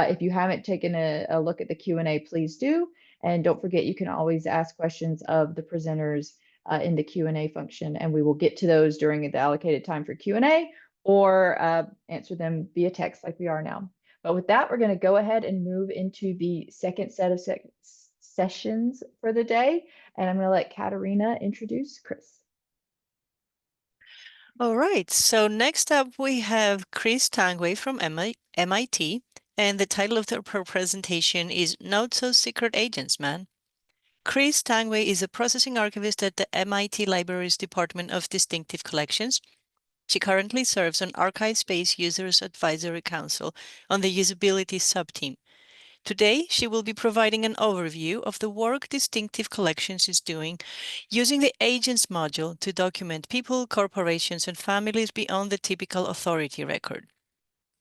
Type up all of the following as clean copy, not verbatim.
If you haven't taken a look at the Q&A, please do. And don't forget, you can always ask questions of the presenters in the Q&A function, and we will get to those during the allocated time for Q&A or answer them via text like we are now. But with that, we're going to go ahead and move into the second set of sessions for the day. And I'm going to let Katarina introduce Chris. All right, so next up we have Chris Tanguay from MIT, and the title of her presentation is Not So Secret Agents, Man. Chris Tanguay is a processing archivist at the MIT Library's Department of Distinctive Collections. She currently serves on ArchivesSpace Users Advisory Council on the Usability Subteam. Today, she will be providing an overview of the work Distinctive Collections is doing using the Agents module to document people, corporations, and families beyond the typical authority record.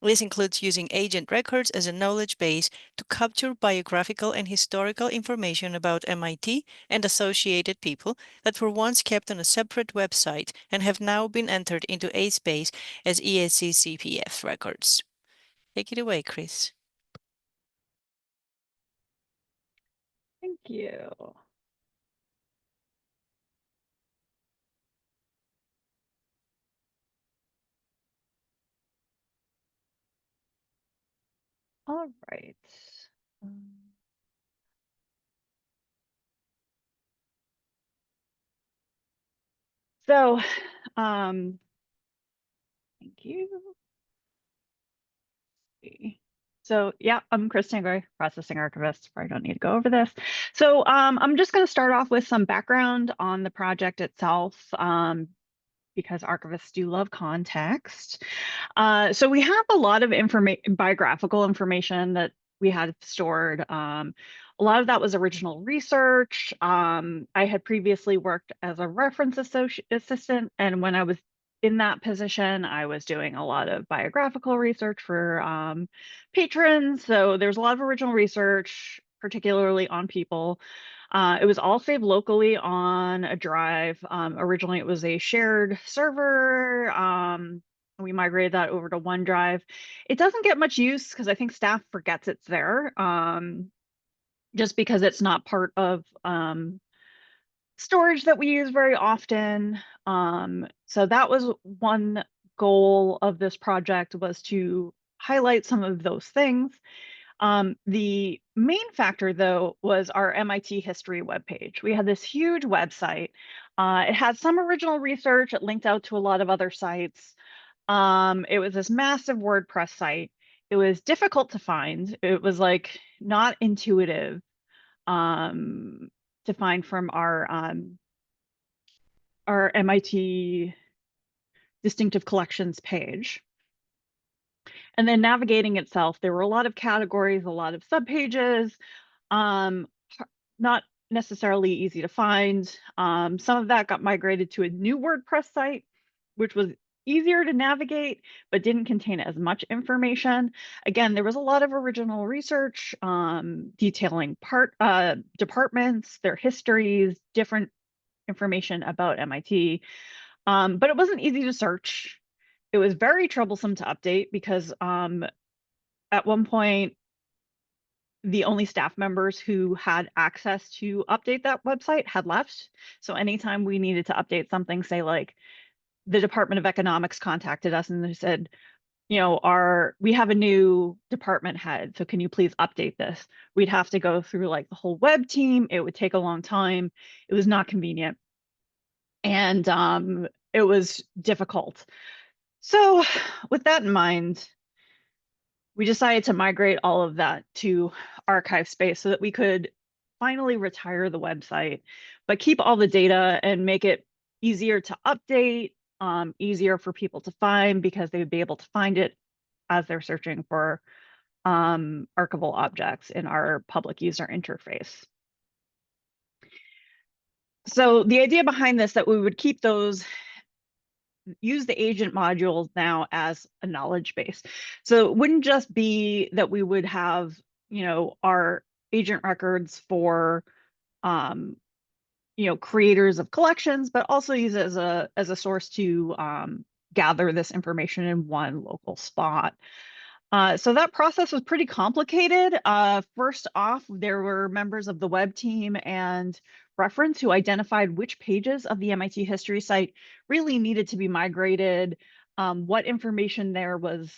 This includes using agent records as a knowledge base to capture biographical and historical information about MIT and associated people that were once kept on a separate website and have now been entered into ASpace as ESC-CPF records. Take it away, Chris. Thank you. All right. So, thank you. So yeah, I'm Chris Tanguay, processing archivist. Probably don't need to go over this. So I'm just going to start off with some background on the project itself, because archivists do love context. So we have a lot of biographical information that we had stored. A lot of that was original research. I had previously worked as a reference assistant, and when I was in that position, I was doing a lot of biographical research for patrons. So there's a lot of original research, particularly on people. It was all saved locally on a drive. Originally, it was a shared server. We migrated that over to OneDrive. It doesn't get much use because I think staff forgets it's there, just because it's not part of storage that we use very often. So that was one goal of this project, was to highlight some of those things. The main factor, though, was our MIT history webpage. We had this huge website. It had some original research. It linked out to a lot of other sites. It was this massive WordPress site. It was difficult to find. It was like not intuitive to find from our MIT Distinctive Collections page. And then navigating itself, there were a lot of categories, a lot of subpages, not necessarily easy to find. Some of that got migrated to a new WordPress site, which was easier to navigate, but didn't contain as much information. Again, there was a lot of original research detailing departments, their histories, different information about MIT, but it wasn't easy to search. It was very troublesome to update because at one point, the only staff members who had access to update that website had left. So anytime we needed to update something, say like the Department of Economics contacted us and they said, you know, we have a new department head, so can you please update this? We'd have to go through like the whole web team. It would take a long time. It was not convenient. And it was difficult. So with that in mind, we decided to migrate all of that to ArchivesSpace so that we could finally retire the website, but keep all the data and make it easier to update, easier for people to find, because they would be able to find it as they're searching for archival objects in our public user interface. So the idea behind this, that we would keep those, use the agent modules now as a knowledge base. So it wouldn't just be that we would have, you know, our agent records for, you know, creators of collections, but also use it as a source to gather this information in one local spot. So that process was pretty complicated. First off, there were members of the web team and reference who identified which pages of the MIT history site really needed to be migrated, what information there was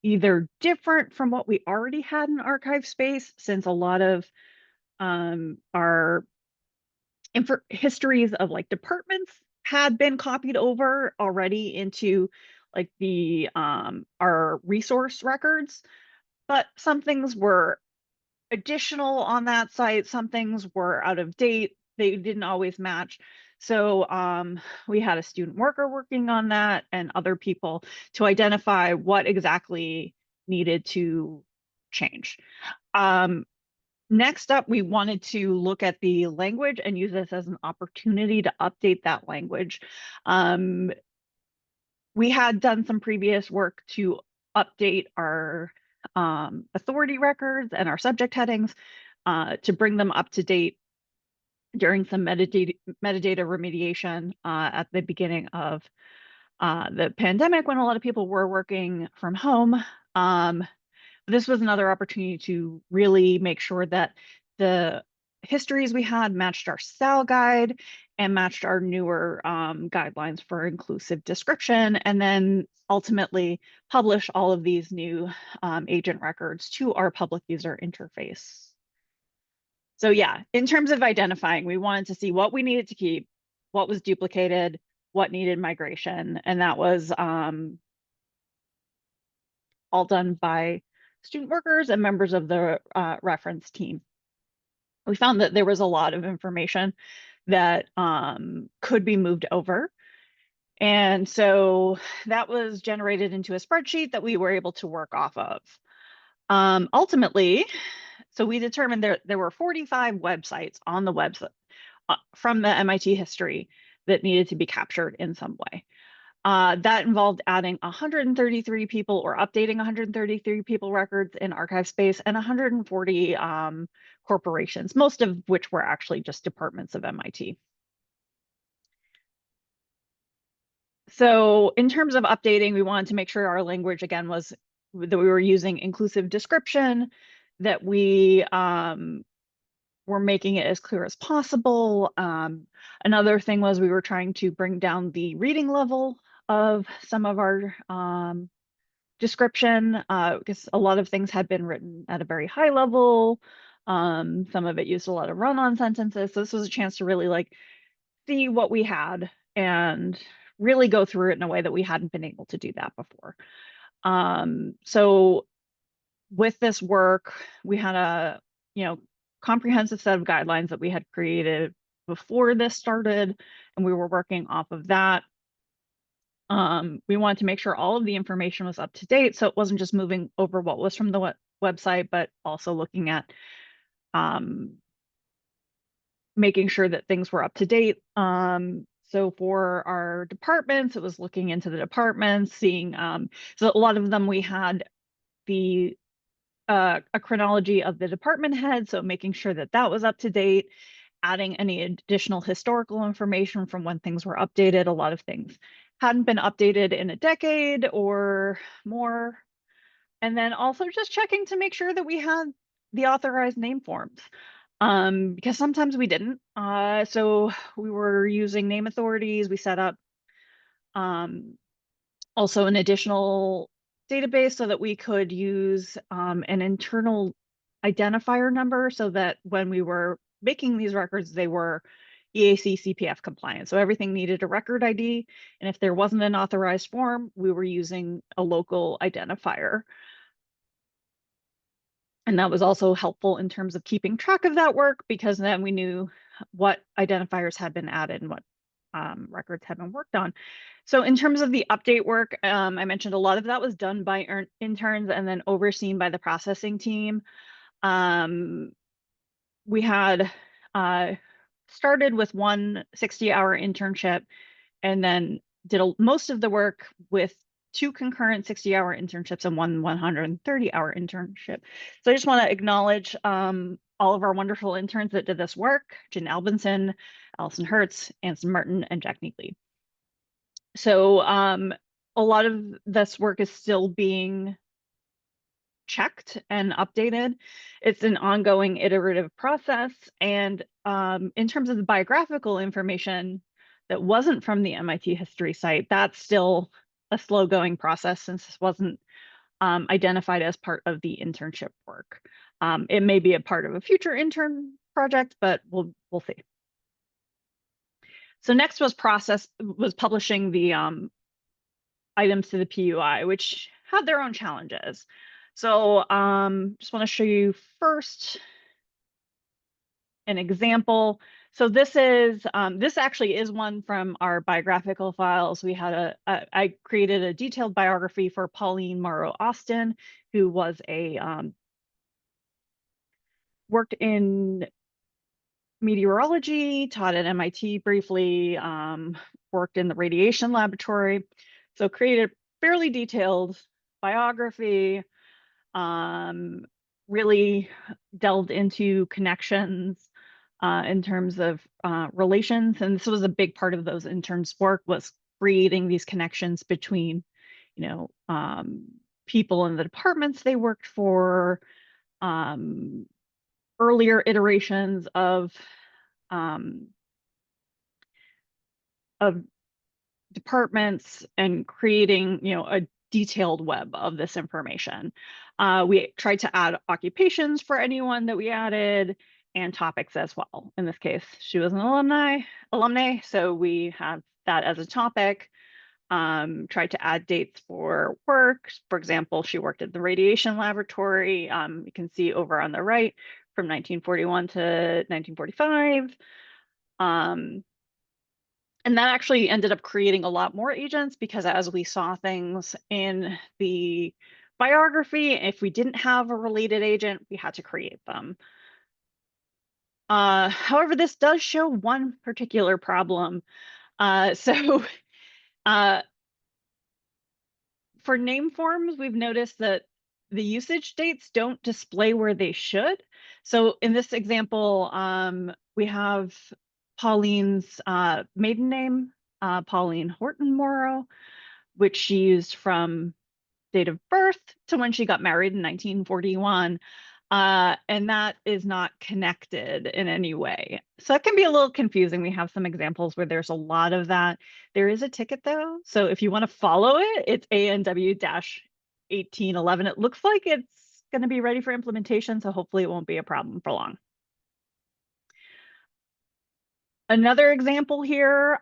either different from what we already had in ArchivesSpace, since a lot of our histories of like departments had been copied over already into like the our resource records, but some things were additional on that site, some things were out of date, they didn't always match. So we had a student worker working on that and other people to identify what exactly needed to change. Next up, we wanted to look at the language and use this as an opportunity to update that language. We had done some previous work to update our authority records and our subject headings to bring them up to date during some metadata remediation at the beginning of the pandemic, when a lot of people were working from home. This was another opportunity to really make sure that the histories we had matched our style guide and matched our newer guidelines for inclusive description, and then ultimately publish all of these new agent records to our public user interface. So yeah, in terms of identifying, we wanted to see what we needed to keep, what was duplicated, what needed migration, and that was all done by student workers and members of the reference team. We found that there was a lot of information that could be moved over. And so that was generated into a spreadsheet that we were able to work off of. Ultimately, so we determined there were 45 websites on the website from the MIT history that needed to be captured in some way. That involved adding 133 people or updating 133 people records in ArchivesSpace and 140 corporations, most of which were actually just departments of MIT. So in terms of updating, we wanted to make sure our language, again, was that we were using inclusive description, that we were making it as clear as possible. Another thing was we were trying to bring down the reading level of some of our description, because a lot of things had been written at a very high level. Some of it used a lot of run-on sentences. So this was a chance to really like see what we had and really go through it in a way that we hadn't been able to do that before. So with this work, we had a comprehensive set of guidelines that we had created before this started, and we were working off of that. We wanted to make sure all of the information was up to date, so it wasn't just moving over what was from the website, but also looking at making sure that things were up to date. So for our departments, it was looking into the departments, seeing, so a lot of them we had the a chronology of the department head, so making sure that that was up to date, adding any additional historical information from when things were updated. A lot of things hadn't been updated in a decade or more. And then also just checking to make sure that we had the authorized name forms, because sometimes we didn't. So we were using name authorities. We set up also an additional database so that we could use an internal identifier number, so that when we were making these records, they were EAC CPF compliant. So everything needed a record ID. And if there wasn't an authorized form, we were using a local identifier. And that was also helpful in terms of keeping track of that work, because then we knew what identifiers had been added and what records had been worked on. So in terms of the update work, I mentioned a lot of that was done by interns and then overseen by the processing team. We had started with one 60-hour internship and then did most of the work with 2 concurrent 60-hour internships and 1 130-hour internship. So I just want to acknowledge all of our wonderful interns that did this work: Jen Albinson, Allison Hertz, Anson Martin, and Jack Neatley. So a lot of this work is still being checked and updated. It's an ongoing iterative process. And in terms of the biographical information that wasn't from the MIT history site, that's still a slow going process since this wasn't identified as part of the internship work. It may be a part of a future intern project, but we'll see. So next was publishing the items to the PUI, which had their own challenges. So just want to show you first an example. So this is this actually is one from our biographical files. We had I created a detailed biography for Pauline Morrow Austin, who was a worked in meteorology, taught at MIT briefly, worked in the radiation laboratory. So created fairly detailed biography, really delved into connections in terms of relations. And this was a big part of those interns' work, was creating these connections between, you know, people in the departments they worked for, earlier iterations of departments, and creating, you know, a detailed web of this information. We tried to add occupations for anyone that we added, and topics as well. In this case, she was an alumni, so we have that as a topic. Tried to add dates for work. For example, she worked at the radiation laboratory. You can see over on the right from 1941 to 1945. And that actually ended up creating a lot more agents, because as we saw things in the biography, if we didn't have a related agent, we had to create them. However, this does show one particular problem. For name forms, we've noticed that the usage dates don't display where they should. So in this example, we have Pauline's maiden name, Pauline Horton Morrow, which she used from date of birth to when she got married in 1941. And that is not connected in any way. So that can be a little confusing. We have some examples where there's a lot of that. There is a ticket though. So if you want to follow it, it's ANW-1811. It looks like it's going to be ready for implementation, so hopefully it won't be a problem for long. Another example here,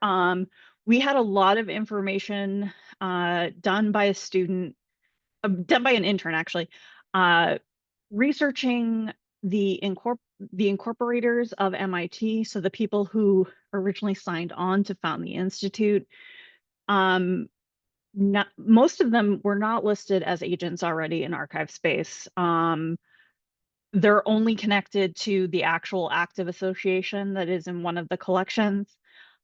we had a lot of information done by a student, done by an intern actually, researching the incorporators of MIT, so the people who originally signed on to found the institute. Most of them were not listed as agents already in ArchivesSpace. They're only connected to the actual active association that is in one of the collections.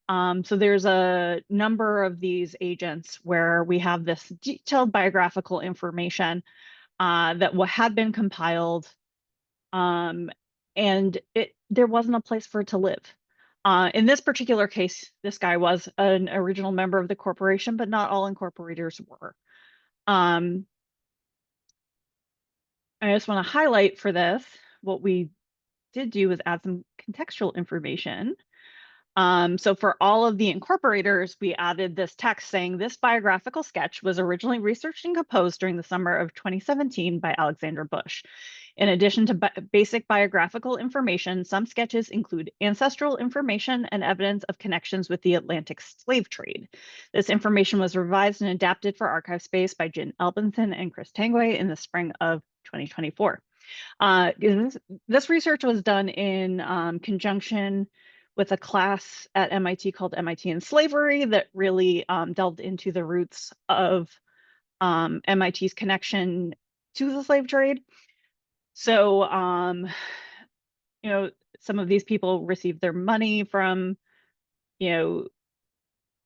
So there's a number of these agents where we have this detailed biographical information that had been compiled, and there wasn't a place for it to live. In this particular case, this guy was an original member of the corporation, but not all incorporators were. I just want to highlight for this, what we did do was add some contextual information. So for all of the incorporators, we added this text saying this biographical sketch was originally researched and composed during the summer of 2017 by Alexander Bush. In addition to basic biographical information, some sketches include ancestral information and evidence of connections with the Atlantic slave trade. This information was revised and adapted for ArchivesSpace by Jen Albinson and Chris Tanguay in the spring of 2024. This research was done in conjunction with a class at MIT called MIT and Slavery that really delved into the roots of MIT's connection to the slave trade. So, you know, some of these people received their money from, you know,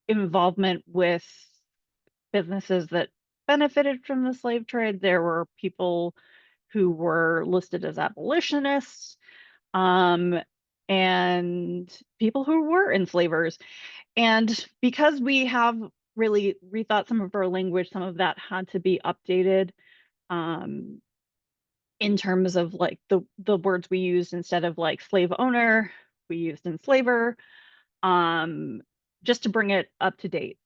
involvement with businesses that benefited from the slave trade. There were people who were listed as abolitionists, and people who were enslavers. And because we have really rethought some of our language, some of that had to be updated. in terms of like the words we used instead of like slave owner, we used enslaver, just to bring it up to date.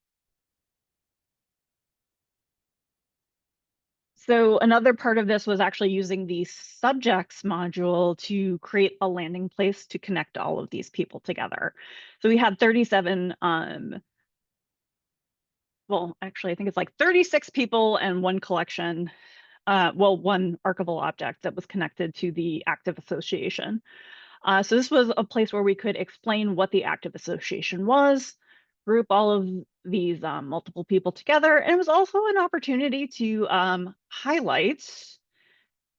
So another part of this was actually using the subjects module to create a landing place to connect all of these people together. So we had 37, well, actually, I think it's like 36 people and one collection, one archival object that was connected to the active association. So this was a place where we could explain what the active association was, group all of these multiple people together, and it was also an opportunity to highlight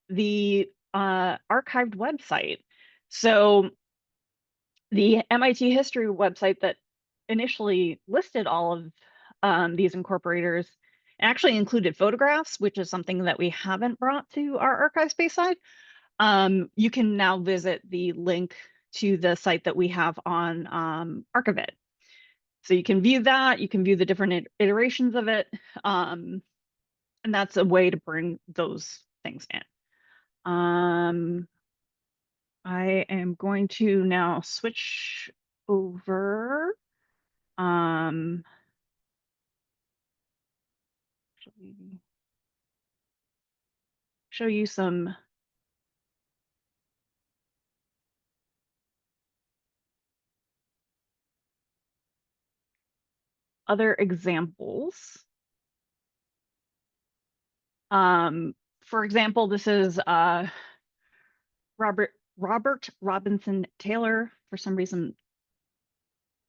the archived website. So the MIT history website that initially listed all of these incorporators actually included photographs, which is something that we haven't brought to our ArchivesSpace side. You can now visit the link to the site that we have on Archivit. So you can view that, you can view the different iterations of it, and that's a way to bring those things in. I am going to now switch over. Show you some other examples. For example, this is Robert Robinson Taylor. For some reason,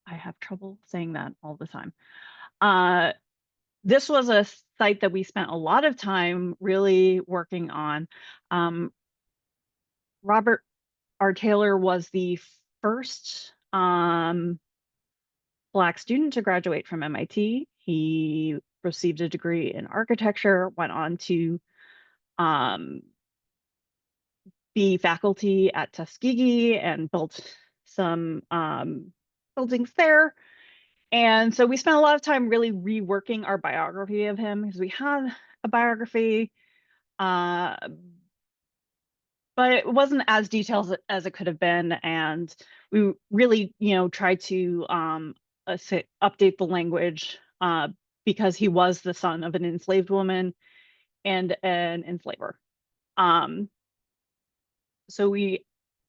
I have trouble saying that all the time. This was a site that we spent a lot of time really working on. Robert R. Taylor was the first Black student to graduate from MIT. He received a degree in architecture, went on to be faculty at Tuskegee and built some buildings there. And so we spent a lot of time really reworking our biography of him because we had a biography, but it wasn't as detailed as it could have been. And we really, tried to update the language because he was the son of an enslaved woman and an enslaver. So we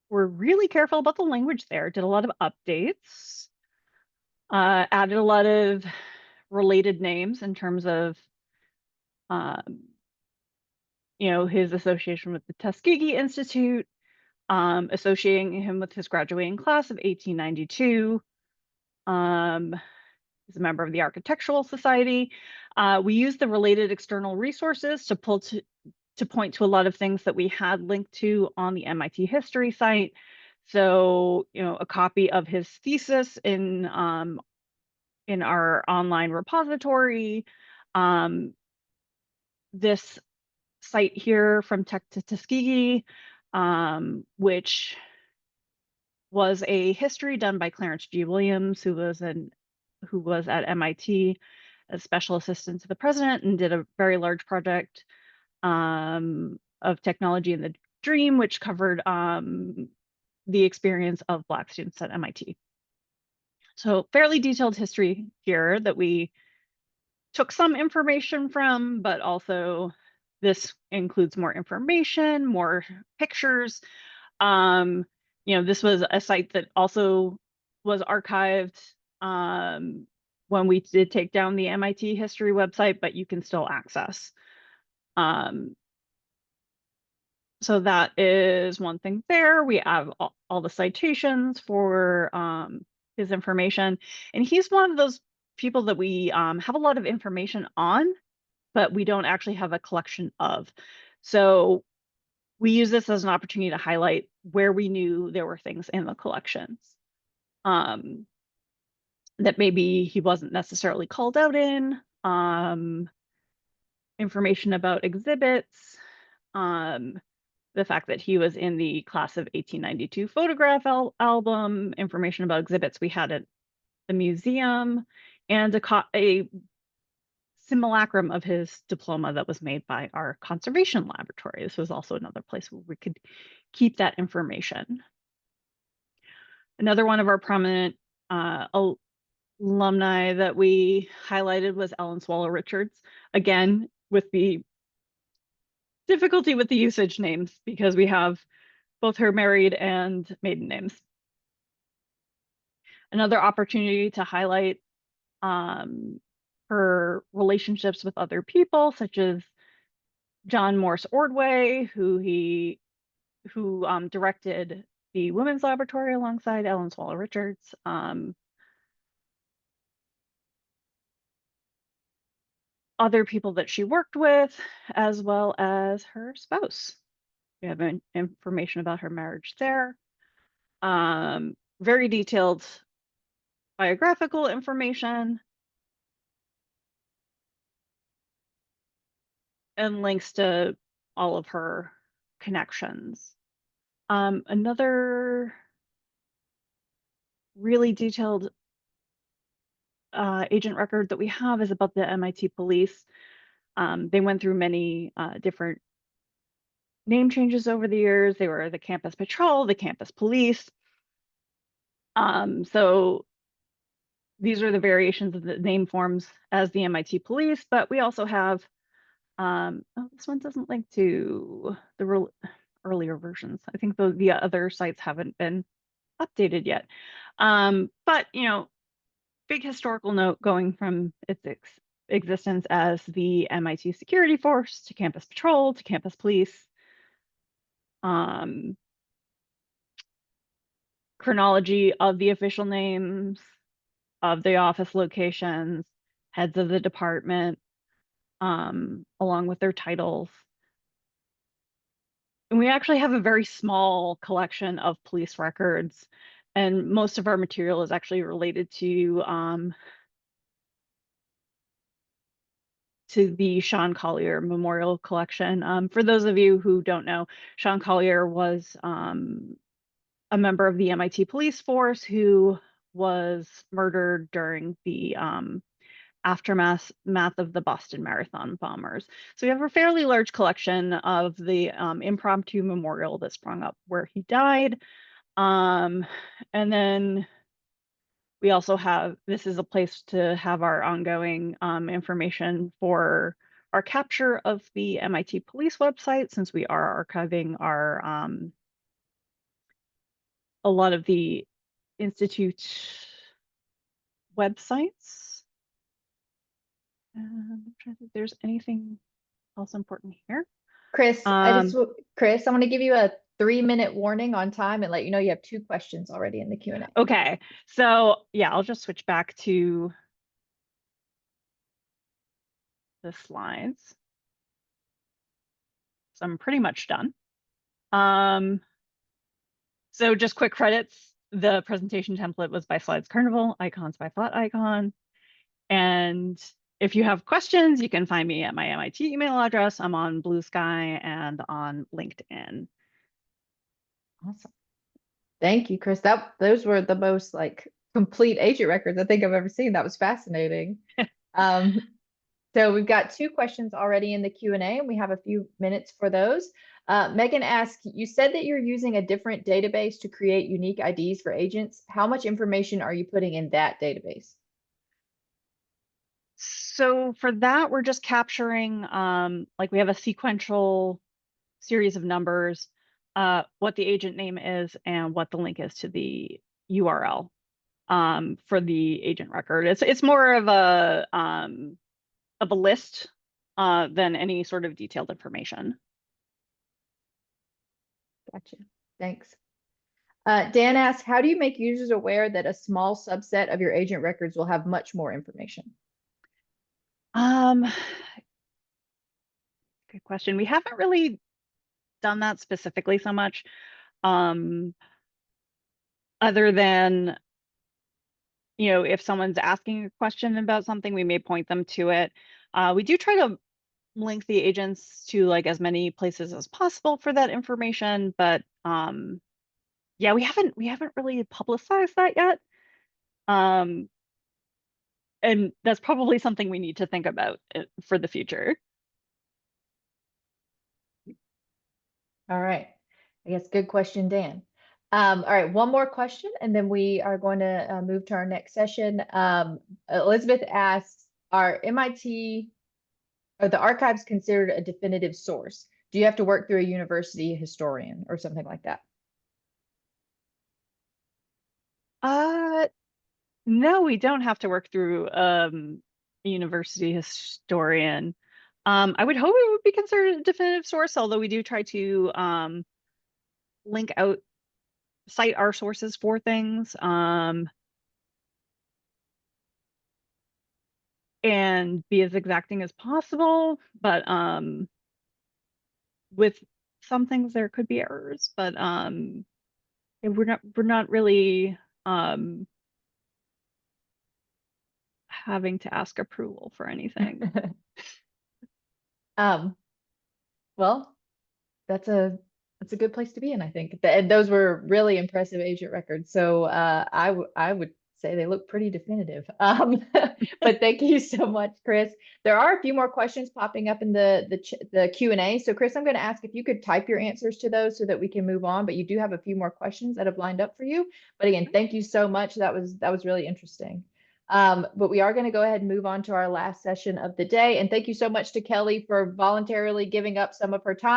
were really careful about the language there, did a lot of updates, added a lot of related names in terms of, his association with the Tuskegee Institute, associating him with his graduating class of 1892. He's a member of the Architectural Society. We used the related external resources to point to a lot of things that we had linked to on the MIT history site. So, a copy of his thesis in our online repository. This site here from Tech to Tuskegee, which was a history done by Clarence G. Williams, who was at MIT as special assistant to the president and did a very large project of technology in the dream, which covered the experience of Black students at MIT. So fairly detailed history here that we took some information from, but also this includes more information, more pictures. This was a site that also was archived when we did take down the MIT history website, but you can still access. So that is one thing there. We have all the citations for his information. And he's one of those people that we have a lot of information on, but we don't actually have a collection of. So we use this as an opportunity to highlight where we knew there were things in the collections that maybe he wasn't necessarily called out in, information about exhibits, the fact that he was in the class of 1892 photograph album, information about exhibits we had at the museum, and a simulacrum of his diploma that was made by our conservation laboratory. This was also another place where we could keep that information. Another one of our prominent alumni that we highlighted was Ellen Swallow Richards, again with the difficulty with the usage names because we have both her married and maiden names. Another opportunity to highlight her relationships with other people, such as John Morse Ordway, who directed the Women's Laboratory alongside Ellen Swallow Richards. Other people that she worked with, as well as her spouse. We have information about her marriage there. Very detailed biographical information. And links to all of her connections. Another really detailed agent record that we have is about the MIT police. They went through many different name changes over the years. They were the campus patrol, the campus police. So these are the variations of the name forms as the MIT police, but we also have, oh, this one doesn't link to the earlier versions. I think the other sites haven't been updated yet. But, you know, big historical note going from its existence as the MIT security force to campus patrol to campus police. Chronology of the official names, of the office locations, heads of the department, along with their titles. And we actually have a very small collection of police records, and most of our material is actually related to the Sean Collier Memorial Collection. For those of you who don't know, Sean Collier was a member of the MIT police force who was murdered during the aftermath of the Boston Marathon bombers. So we have a fairly large collection of the impromptu memorial that sprung up where he died. And then we also have, this is a place to have our ongoing information for our capture of the MIT police website, since we are archiving our a lot of the Institute websites. I'm trying to think if there's anything else important here. Chris, Chris, I'm going to give you a 3-minute warning on time and let you know you have 2 questions already in the Q&A. Okay, so yeah, I'll just switch back to the slides. So I'm pretty much done. So just quick credits. The presentation template was by Slides Carnival, icons by Flat Icon. And if you have questions, you can find me at my MIT email address. I'm on Blue Sky and on LinkedIn. Awesome. Thank you, Chris. Those were the most like complete agent records I think I've ever seen. That was fascinating. So we've got 2 questions already in the Q&A, and we have a few minutes for those. Megan asked, you said that you're using a different database to create unique IDs for agents. How much information are you putting in that database? So for that, we're just capturing, like we have a sequential series of numbers, what the agent name is and what the link is to the URL for the agent record. It's more of a list than any sort of detailed information. Gotcha. Thanks. Dan asks, how do you make users aware that a small subset of your agent records will have much more information? Good question. We haven't really done that specifically so much, other than, you know, if someone's asking a question about something, we may point them to it. We do try to link the agents to like as many places as possible for that information, but yeah, we haven't really publicized that yet. and that's probably something we need to think about for the future. All right. I guess good question, Dan. All right, one more question, and then we are going to move to our next session. Elizabeth asks, are the archives considered a definitive source? Do you have to work through a university historian or something like that? No, we don't have to work through a university historian. I would hope it would be considered a definitive source, although we do try to cite our sources for things, and be as exacting as possible. But with some things there could be errors, but we're not really having to ask approval for anything. Well, that's a good place to be in, I think. And those were really impressive agent records. So I would say they look pretty definitive. But thank you so much, Chris. There are a few more questions popping up in the Q&A. So Chris, I'm going to ask if you could type your answers to those so that we can move on. But you do have a few more questions that have lined up for you. But again, thank you so much. That was really interesting. But we are going to go ahead and move on to our last session of the day. And thank you so much to Kelly for voluntarily giving up some of her time.